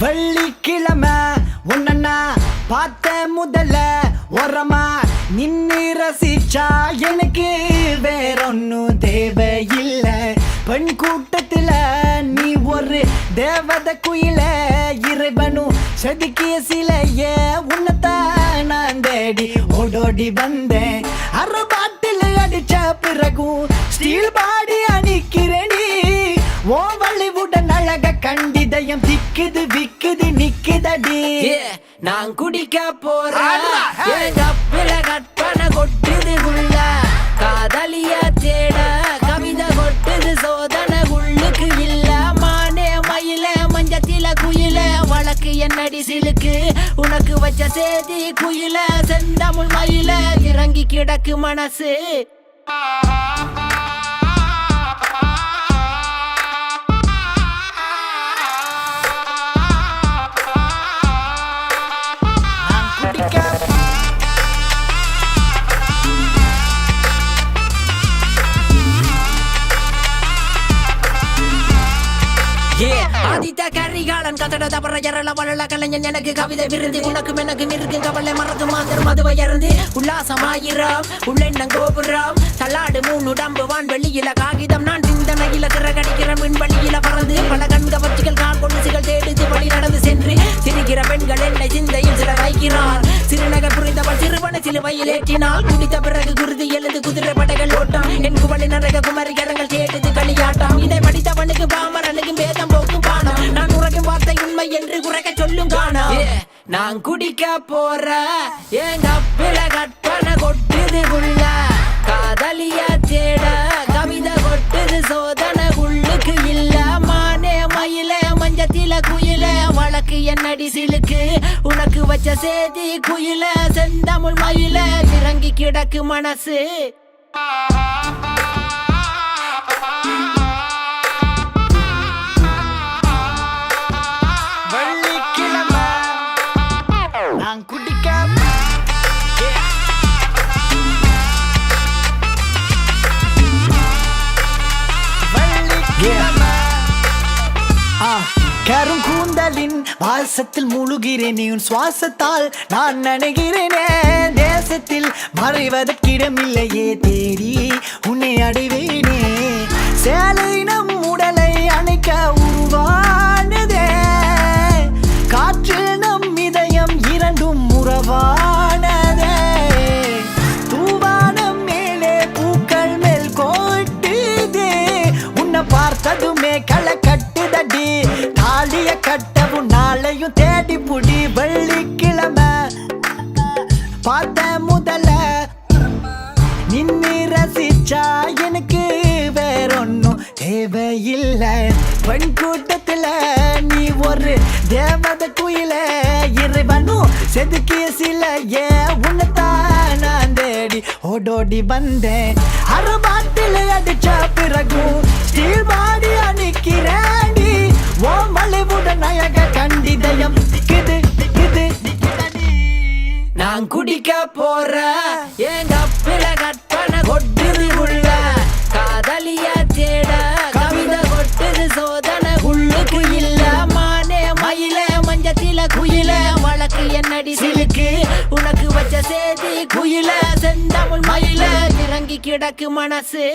வெள்ளிக்கிழமை உன்னா பார்த்த முதல்ல ஓரமா நின்னு ரசிச்சா எனக்கு வேறொன்னும் தேவையில்ல. பெண் கூட்டத்துல நீ ஒரு தேவத குயில, இறைவனும் செதுக்கிய சிலைய உன்னத்தான் நான் தேடி ஓடோடி வந்தேன். அரை பாட்டில் அடிச்ச பிறகும் ஸ்டீல் பாடி அணிக்கிறேனி. ஓ வள்ளிவுடன் அழக கண்டிதயம் திக்குது விக்குது நிக்குதடி. நான் குடிக்க போறேன் கற்பனை கொட்டுது உள்ள காதலிய தேட கவிதை கொட்டுது சோதனை உள்ளுக்கு இல்ல. மானே மயில மஞ்சத்தில குயில வழக்கு என்னடி சிலுக்கு உனக்கு வச்ச சேதி குயில செந்தமிழ் மயில இறங்கி கிடக்கு மனசு. ஆதித்த கரிகாலன் கத்தட தவற எரள வளல கலைஞன் எனக்கு கவிதை விருந்தி உனக்கும் எனக்கும் இருக்கு கவலை மறந்து மாதர் மதுவை இறந்து உல்லாசமாயிரம் உள்ளெண்ணம் கோபுரம் தள்ளாடு மூணு உடம்பு வான்வெளியில காகிதம் நான் சிந்தனையில திறகடிக்கிற மின்வெளியில பறந்து பல கண்கவர்ச்சிகள் கால் கொலுசுகள் தேடுது வழி நடந்து சென்று சிரிக்கிற பெண்கள் என்னை சிந்தையில் சில வைக்கிறார். சிறுநகர் புரிந்தவள் சிறுவனை சிலுவையில் ஏற்றினால் குடித்த பிறகு குருதி எழுது குதிரை படைகள் ஓட்டம் என் குவளி நரக குமரிகரங்கள் தேடுது களியாட்டம். இதை படித்தவனுக்கு பாமரனுக்கும் பேதம் போக்கும் பானம் நான் உறக்கும் வார்த்தை உண்மை என்று குறைக்க சொல்லும் காணம். நான் குடிக்க போற எங்க பிற கற்பனை கொட்டுது உள்ள காதலிய தேட கவிதை கொட்டுது சோதனை உள்ளுக்கு இல்ல. மானே மயில மஞ்சத்தில குயில வழக்கு என்னடி சிலுக்கு உனக்கு வச்ச சேதி குயில செந்தமிழ் மயில இறங்கி கிடக்கு மனசு. வெள்ளிக்கிழமை நான் குடிக்க கருங்கூந்தலின் வாசத்தில் முழுகிறேன் உன் சுவாசத்தால் நான் நினைகிறேனே. தேசத்தில் மறைவதற்கிடமில்லையே தேடி உன்னை அடைவேனே. சேலை நம் உடலை அணைக்க உருவானதே காற்றில் நம் இதயம் இரண்டும் உறவானதே. தூவானம் மேலே பூக்கள் மேல் கோட்டுதே உன்னை பார்த்ததுமே களை கட்டுதடி தாலிய கட்டவும் நாளையும் தேடி புடி. வெள்ளிக்கிழமை பார்த்த முதல்ல நின்னு ரசிச்சா எனக்கு வேறொன்னும் தேவையில்லை. பெண் கூட்டத்துல நீ ஒரு தேவத குயில, இறைவனும் செதுக்கிய சிலைய உன்னத்தான் நான் தேடி ஓடோடி வந்தேன். அரை பாட்டில் அடிச்ச பிறகும் ஸ்டீல் பாடி அணிக்கிறேன். ஓ மலைவுடன் அழக கண்டிதயம் திக்குது திக்குது. நான் குடிக்க போற எங்க பிற கற்பனை கொட்டுது உள்ள காதலிய தேட கவிதை கொட்டுது சோதனை உள்ளுக்கு இல்ல. மானே மயில மஞ்சத்தில குயில வழக்கு என்னடி சிலுக்கு உனக்கு வச்ச சேதி குயில செந்தமிழ் மயில இறங்கி கிடக்கு மனசு.